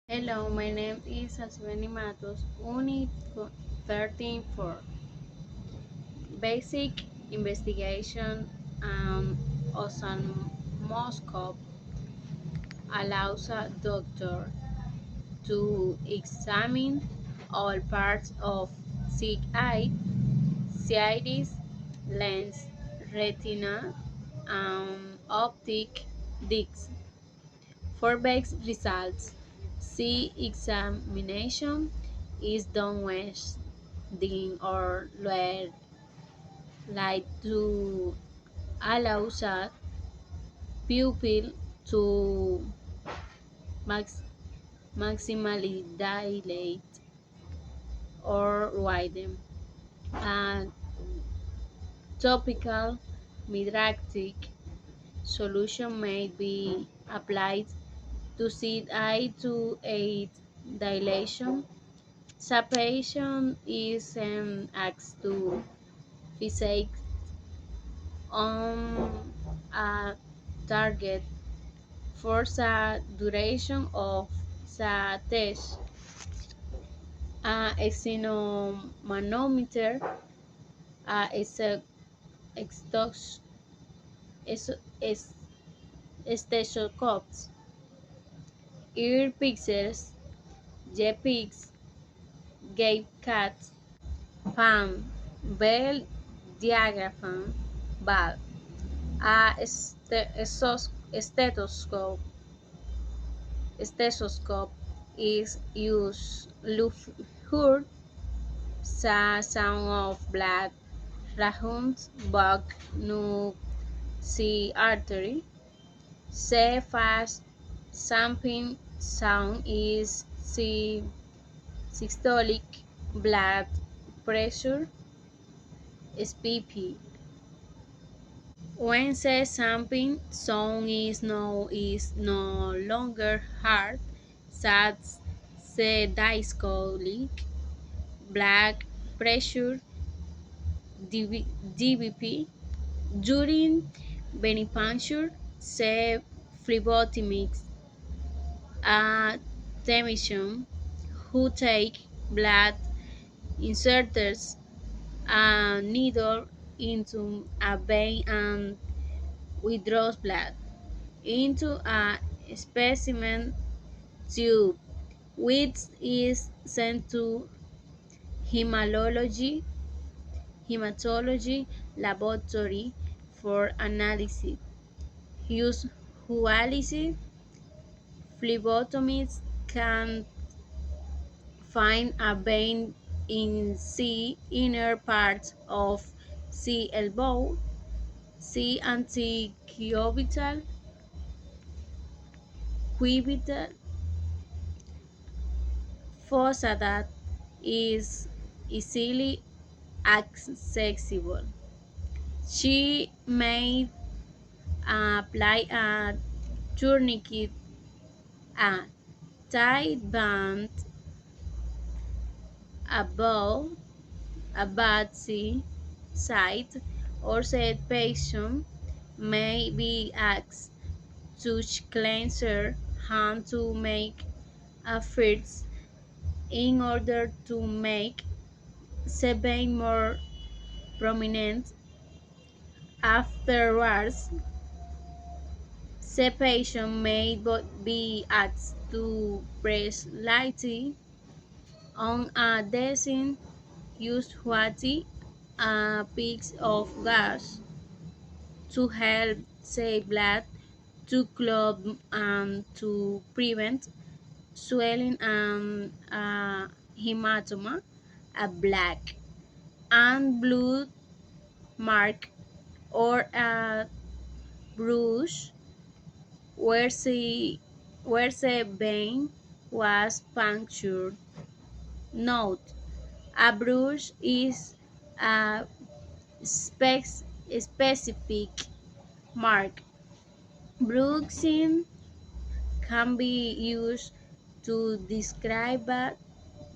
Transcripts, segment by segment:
Hello, my name is Asibeni Matos, Unit 134. Basic investigation and ophthalmoscope allows a doctor to examine all parts of sick eye, iris, lens, retina, and optic discs. For best results, C examination is done when the or lower light to allow a pupil to max maximally dilate or widen. A topical mydriatic solution may be applied to seed eye to aid dilation. Separation is asked to fixate on a target for the duration of the test. A xenomanometer, a extos- es- es- stethoscopes, ear pixels, JPEGs, gate cats, fan, Bell diaphragm valve, a stethoscope is used to hear the sound of blood runs back to the artery. The fast sampling sound is the systolic blood pressure (SPP). When the sampling sound is no longer heard, that's the diastolic blood pressure (DBP). During venipuncture, the phlebotomist technician who take blood inserts a needle into a vein and withdraws blood into a specimen tube, which is sent to hematology hematology laboratory for analysis. Usually, phlebotomists can find a vein in the inner part of the elbow, the antecubital fossa that is easily accessible. She may apply a tourniquet, a tight band above a body site, or said patient may be asked to cleanse her hand to make a fist in order to make the vein more prominent. Afterwards, the patient may be asked to press lightly on a design usually a piece of gas to help the blood to clot and to prevent swelling and hematoma, a black and blue mark or a bruise where the vein was punctured. Note: a bruise is a specific mark. Bruising can be used to describe a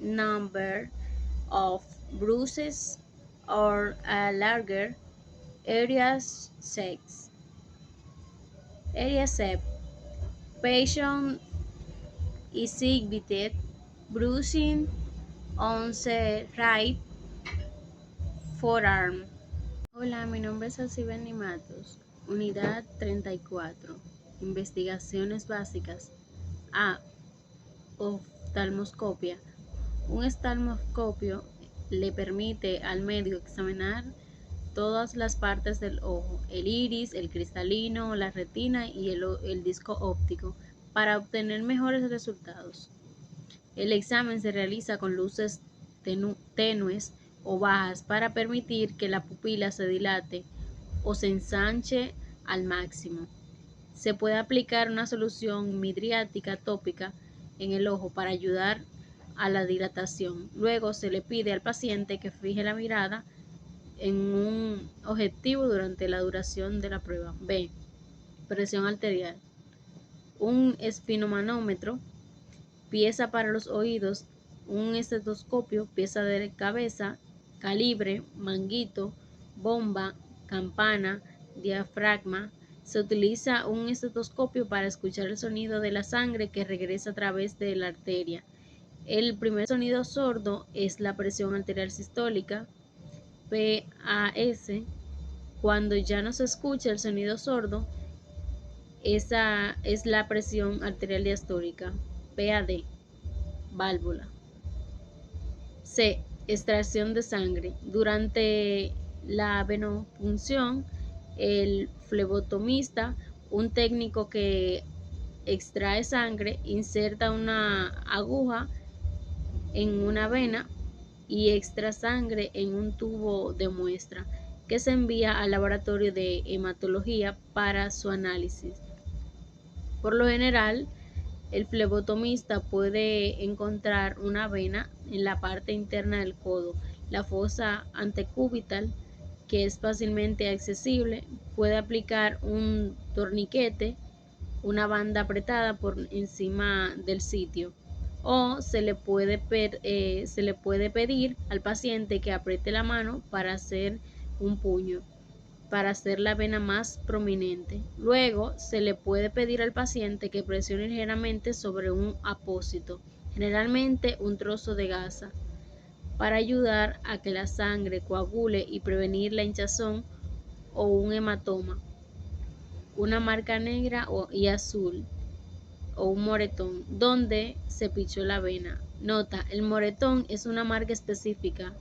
number of bruises or a larger area area shape. Patient exhibited bruising on the right forearm. Hola, mi nombre es Alcibeni Matos, Unidad 34. Investigaciones básicas. A. Oftalmoscopia. Un oftalmoscopio le permite al médico examinar todas las partes del ojo, el iris, el cristalino, la retina y el disco óptico, para obtener mejores resultados. El examen se realiza con luces tenues o bajas para permitir que la pupila se dilate o se ensanche al máximo. Se puede aplicar una solución midriática tópica en el ojo para ayudar a la dilatación. Luego se le pide al paciente que fije la mirada en un objetivo durante la duración de la prueba. B. Presión arterial. Un esfigmomanómetro, pieza para los oídos, un estetoscopio, pieza de cabeza, calibre, manguito, bomba, campana, diafragma. Se utiliza un estetoscopio para escuchar el sonido de la sangre que regresa a través de la arteria. El primer sonido sordo es la presión arterial sistólica, PAS. Cuando ya no se escucha el sonido sordo, esa es la presión arterial diastólica, PAD. Válvula. C. Extracción de sangre. Durante la venopunción, el flebotomista, un técnico que extrae sangre, inserta una aguja en una vena y extrae sangre en un tubo de muestra que se envía al laboratorio de hematología para su análisis. Por lo general, el flebotomista puede encontrar una vena en la parte interna del codo, la fosa antecubital, que es fácilmente accesible. Puede aplicar un torniquete, una banda apretada por encima del sitio, o se le puede pedir al paciente que apriete la mano para hacer un puño, para hacer la vena más prominente. Luego se le puede pedir al paciente que presione ligeramente sobre un apósito, generalmente un trozo de gasa, para ayudar a que la sangre coagule y prevenir la hinchazón o un hematoma, una marca negra y azul o un moretón donde se pichó la vena. Nota: el moretón es una marca específica.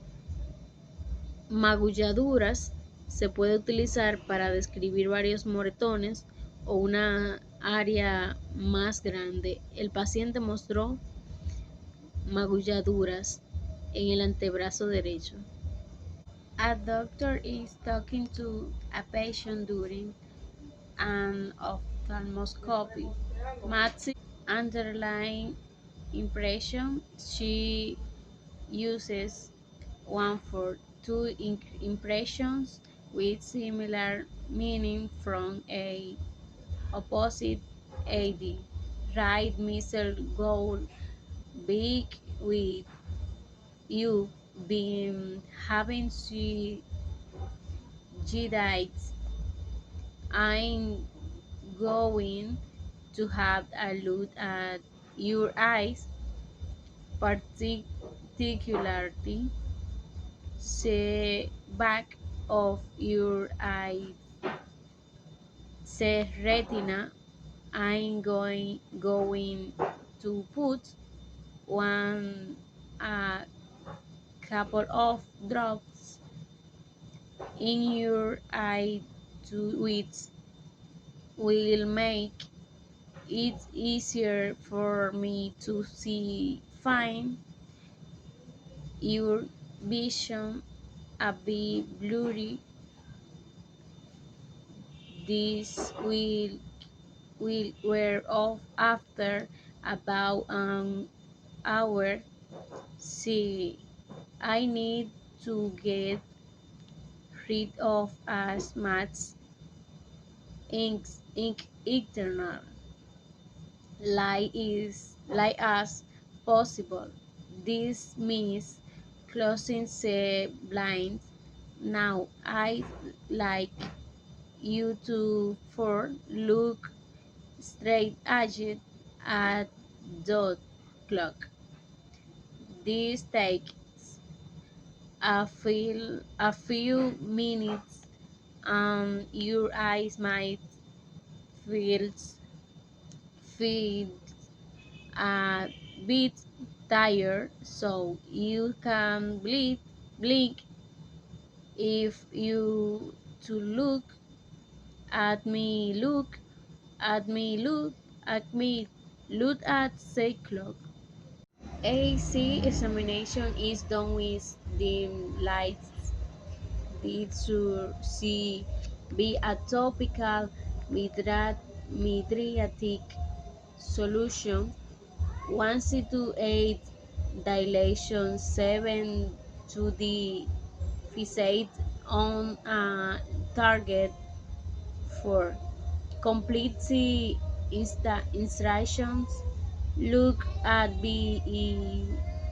Magulladuras se puede utilizar para describir varios moretones o una área más grande. El paciente mostró magulladuras en el antebrazo derecho. A doctor is talking to a patient during an ophthalmoscopy. Matching underlying impression, she uses one for two impressions with similar meaning from a opposite AD. Right, Mr. Gold, big with you been having Jedites. I'm going to have a look at your eyes, particularly the back of your eye, the retina. I'm going to put one a couple of drops in your eye which will make it easier for me to see fine. Your vision a bit blurry. This will wear off after about an hour. See, I need to get rid of as much ink internal light as possible. This means closing the blinds. Now I like you to look straight ahead at dot clock. This takes a few minutes, and your eyes might feel feel a bit tired, so you can blink if you to look at me, look at the clock. AC examination is done with dim lights. This should see be a topical mydriatic solution. 1C28 dilation 7 to the fixate on a target for complete the instructions. Look at BE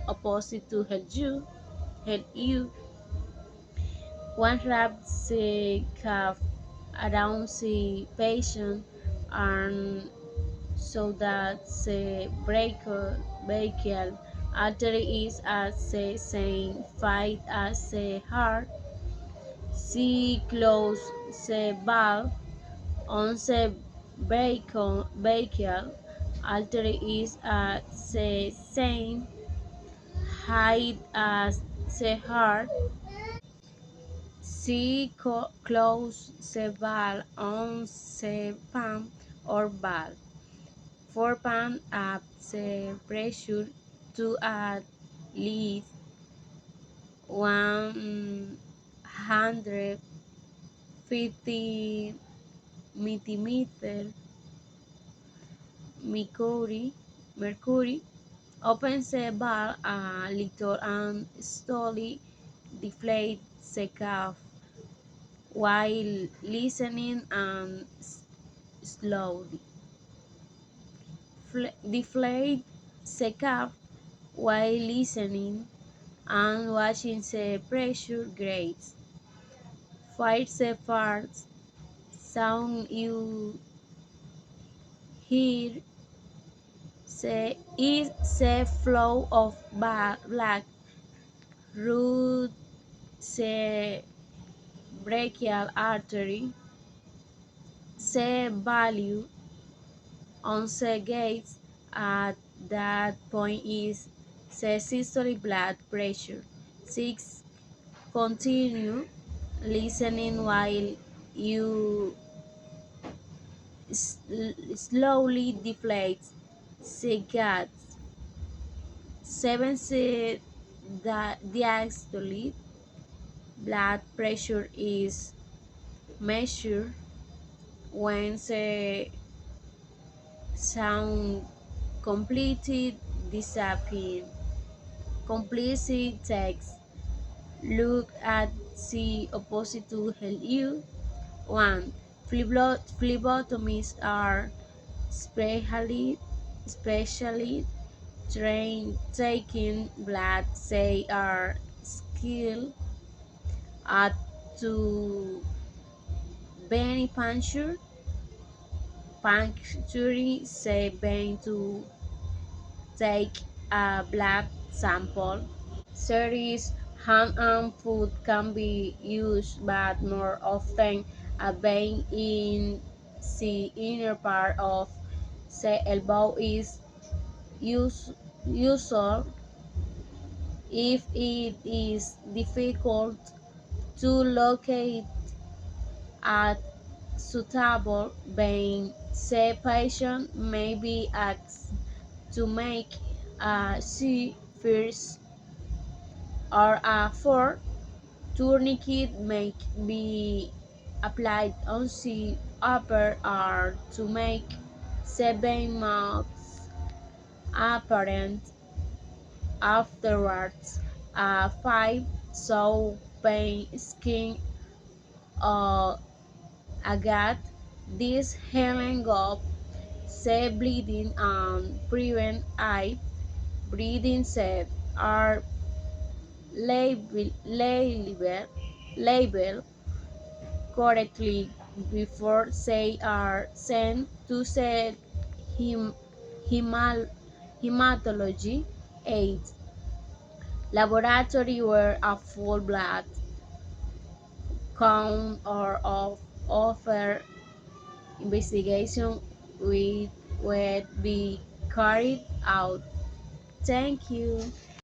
opposite to help you. One wrap the cuff around the patient arm so that the brachial artery is at the same height as the heart. She close the valve on the brachial artery is at the same height as the heart. She close the valve on the pump or valve. For pump up the pressure to at least 150 millimeter mercury. Open the valve a little and slowly deflate the cuff while listening and slowly deflate the cuff while listening and watching the pressure grades. Fire the first sound you hear is the flow of black through the brachial artery. The value on the gates at that point is the systolic blood pressure. 6. Continue listening while you slowly deflate the gas. 7. The diastolic blood pressure is measured when the sound completely disappears. Complete text. Look at the opposite to help you. 1. Phlebotomists are specially trained taking blood. They are skilled at to venipuncture, puncturing the vein to take a blood sample. Series hand and foot can be used, but more often a vein in the inner part of the elbow is useful if it is difficult to locate a suitable vein. The patient may be asked to make a C first or a 4. Tourniquet may be applied on the upper arm to make the vein marks apparent afterwards. 5. So pain skin or agat. This healing up the bleeding and prevent eye bleeding set are labeled correctly before they are sent to the hem- hemal- Hematology. 8. Laboratory where a full blood count or of offer investigation would be carried out. Thank you.